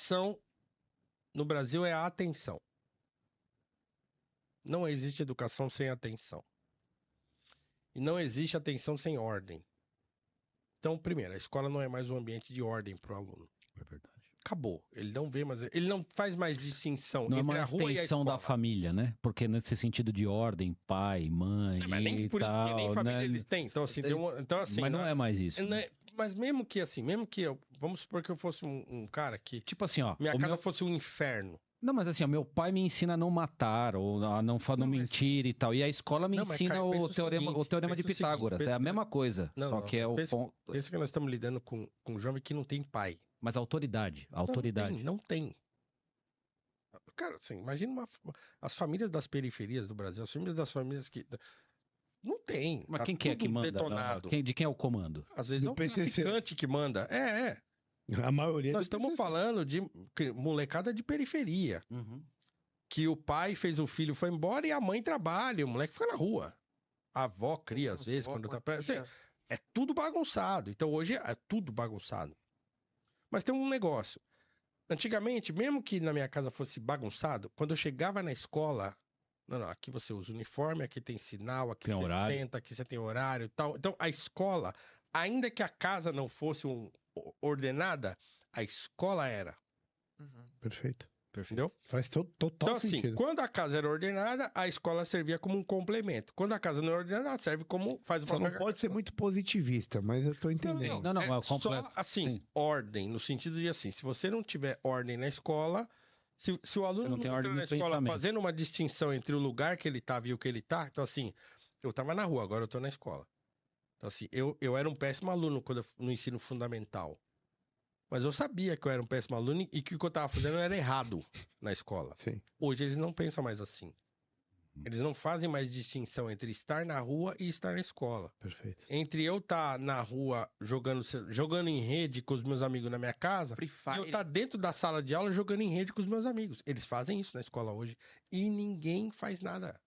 educação no Brasil é a atenção. Não existe educação sem atenção. E não existe atenção sem ordem. Então, primeiro, a escola não é mais um ambiente de ordem para o aluno. É verdade. Acabou. Ele não vê mais, ele não faz mais distinção Não é entre uma a rua e a extensão escola. da família, né? Porque nesse sentido de ordem, pai, mãe Mas nem e por isso, porque nem tal, família né? eles têm. Então, assim, então, assim, Mas não é mais isso. né? Mas mesmo que assim, vamos supor que eu fosse um cara que Tipo assim, ó. minha casa fosse um inferno. Não, mas assim, ó, meu pai me ensina a não matar, ou a não mentir e tal. E a escola me ensina Caio, o teorema de Pitágoras. É a mesma coisa. Só que é o ponto. Pensa que nós estamos lidando com um jovem que não tem pai. Mas autoridade. Não tem. Cara, assim, imagina as famílias das periferias do Brasil, as famílias das famílias que. Não tem. Mas quem que é que manda? Detonado. De quem é o comando? Às vezes é o traficante que manda. A maioria. Nós estamos falando de molecada de periferia. Uhum. Que o pai fez o filho, foi embora e a mãe trabalha, o moleque fica na rua. A avó cria às vezes, quando tá. Assim, é tudo bagunçado. Então hoje é tudo bagunçado. Mas tem um negócio. Antigamente, mesmo que na minha casa fosse bagunçado, quando eu chegava na escola, não, aqui você usa uniforme, aqui tem sinal, aqui tem você horário. senta, aqui você tem horário e tal. Então a escola, ainda que a casa não fosse ordenada, a escola era. Perfeito. Entendeu? Faz total então, sentido. Assim, quando a casa era ordenada, a escola servia como um complemento. Quando a casa não é ordenada, ela serve como faz o Só não pode ser muito positivista, mas eu tô entendendo. Não, é só assim, ordem, no sentido de assim, se você não tiver ordem na escola, se o aluno não entra na escola fazendo uma distinção entre o lugar que ele estava e o que ele está, então assim, eu estava na rua, agora eu estou na escola. Então assim, eu era um péssimo aluno no ensino fundamental. Mas eu sabia que eu era um péssimo aluno e que o que eu estava fazendo era errado na escola. Sim. Hoje eles não pensam mais assim. Eles não fazem mais distinção entre estar na rua e estar na escola. Perfeito. Entre eu estar na rua jogando em rede com os meus amigos na minha casa e eu estar dentro da sala de aula jogando em rede com os meus amigos. Eles fazem isso na escola hoje e ninguém faz nada.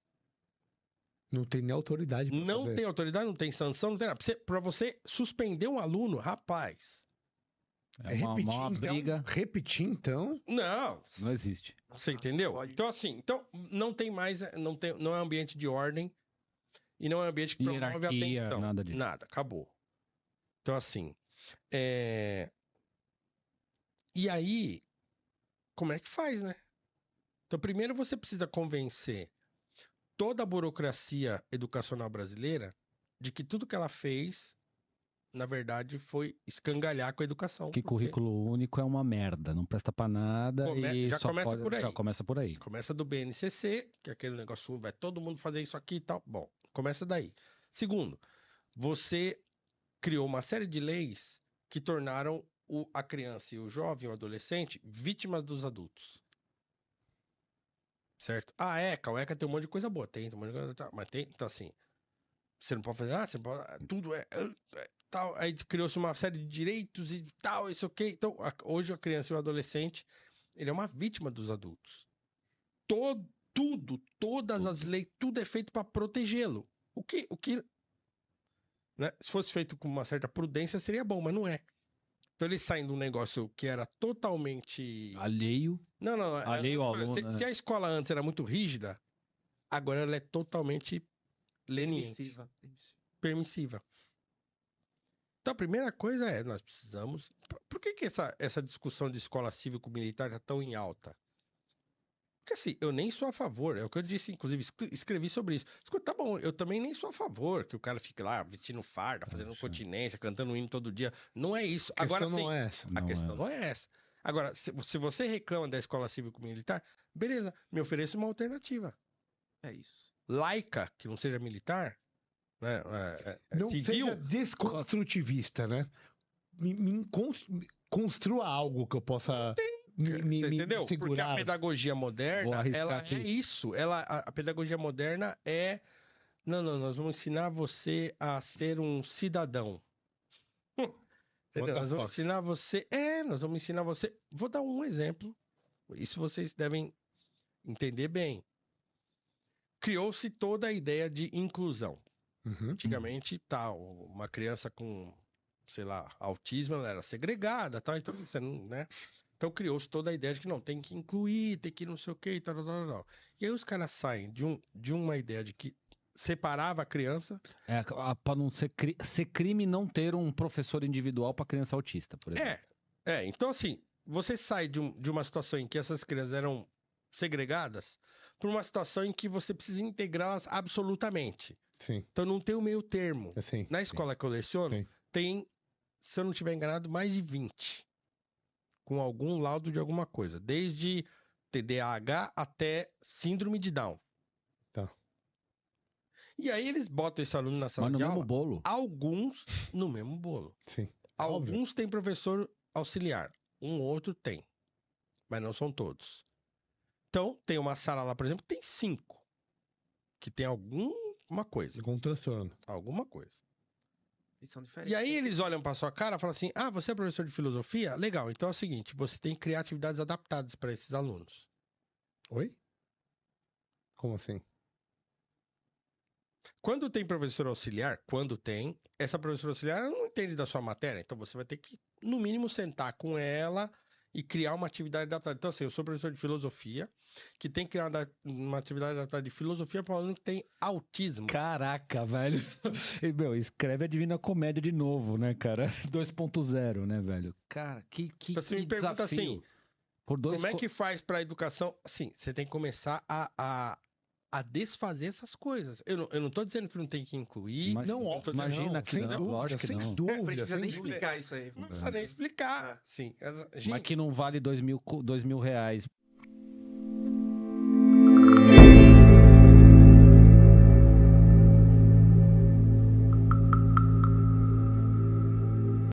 Não tem nem autoridade pra Não fazer. tem autoridade, não tem sanção, não tem nada. Pra você suspender um aluno, rapaz... É uma briga. Repetir, então? Não existe. Você entendeu? Então, assim, não tem mais, não é ambiente de ordem e não é ambiente que promove atenção. Nada disso. Nada, acabou. Então, assim, e aí, como é que faz, né? Então, primeiro você precisa convencer toda a burocracia educacional brasileira de que tudo que ela fez, na verdade, foi escangalhar com a educação. Que currículo único é uma merda, não presta pra nada e já começa por aí. Já começa por aí. Começa do BNCC, que é aquele negócio, vai todo mundo fazer isso aqui e tal. Bom, começa daí. Segundo, você criou uma série de leis que tornaram a criança e o jovem, o adolescente, vítimas dos adultos. Certo? A ECA tem um monte de coisa boa, tem um monte de coisa, mas tem, então assim, você não pode fazer nada, você não pode, tudo é tal, aí criou-se uma série de direitos e tal, isso ok. Então, hoje a criança e o adolescente, ele é uma vítima dos adultos. Todas as leis, tudo é feito para protegê-lo. O que né? Se fosse feito com uma certa prudência, seria bom, mas não é. Então eles saem de um negócio que era totalmente... Alheio. Não. Alheio ao aluno. Se a escola antes era muito rígida, agora ela é totalmente leniente. Permissiva. Então a primeira coisa é, nós precisamos... Por que essa discussão de escola cívico-militar está tão em alta? Porque assim, eu nem sou a favor, é o que eu disse, inclusive, escrevi sobre isso. Escuta, tá bom, eu também nem sou a favor que o cara fique lá vestindo farda, fazendo continência, cantando hino todo dia. Não é isso. Agora sim, a questão não é essa. Agora, se você reclama da escola cívico-militar, beleza, me ofereça uma alternativa. É isso. Laica, que não seja militar, né? Não civil, seja desconstrutivista, né? Construa algo que eu possa... Você entendeu? segurar. Porque a pedagogia moderna, ela aqui. é isso. A pedagogia moderna é... Não, nós vamos ensinar você a ser um cidadão. Entendeu? Nós vamos ensinar você... nós vamos ensinar você... Vou dar um exemplo. Isso vocês devem entender bem. Criou-se toda a ideia de inclusão. Antigamente, uma criança com, sei lá, autismo, ela era segregada, tal. Então, você não, né? Então criou-se toda a ideia de que não, tem que incluir, tem que não sei o que e tal, tal, tal, tal. E aí os caras saem de uma ideia de que separava a criança. Para não ser crime não ter um professor individual para criança autista, por exemplo. Então assim, você sai de uma situação em que essas crianças eram segregadas para uma situação em que você precisa integrá-las absolutamente. Sim. Então não tem o meio termo. Sim, Na escola que eu leciono, tem, se eu não estiver enganado, mais de 20. Com algum laudo de alguma coisa. Desde TDAH até síndrome de Down. Tá. E aí eles botam esse aluno na sala Mas no de aula. mesmo bolo. Alguns no mesmo bolo. Sim. Alguns têm professor auxiliar. Um outro tem. Mas não são todos. Então, tem uma sala lá, por exemplo, que tem 5. Que tem alguma coisa. Com transtorno. Alguma coisa. E são diferentes. E aí eles olham pra sua cara e falam assim, você é professor de filosofia? Legal, então é o seguinte, você tem que criar atividades adaptadas para esses alunos. Oi? Como assim? Quando tem professor auxiliar, essa professora auxiliar não entende da sua matéria, então você vai ter que, no mínimo, sentar com ela e criar uma atividade adaptada. Então, assim, eu sou professor de filosofia, que tem que criar uma atividade adaptada de filosofia para o aluno que tem autismo. Caraca, velho. E, meu, escreve a Divina Comédia de novo, né, cara? 2.0, né, velho? Cara, que Você me pergunta desafio. assim, como é que faz para a educação? Assim, você tem que começar a desfazer essas coisas. Eu não tô dizendo que não tem que incluir. Imagina que não, lógico que não. Dúvida, precisa nem dúvida. explicar isso aí. Não precisa nem explicar. Sim, Mas que não vale R$2.000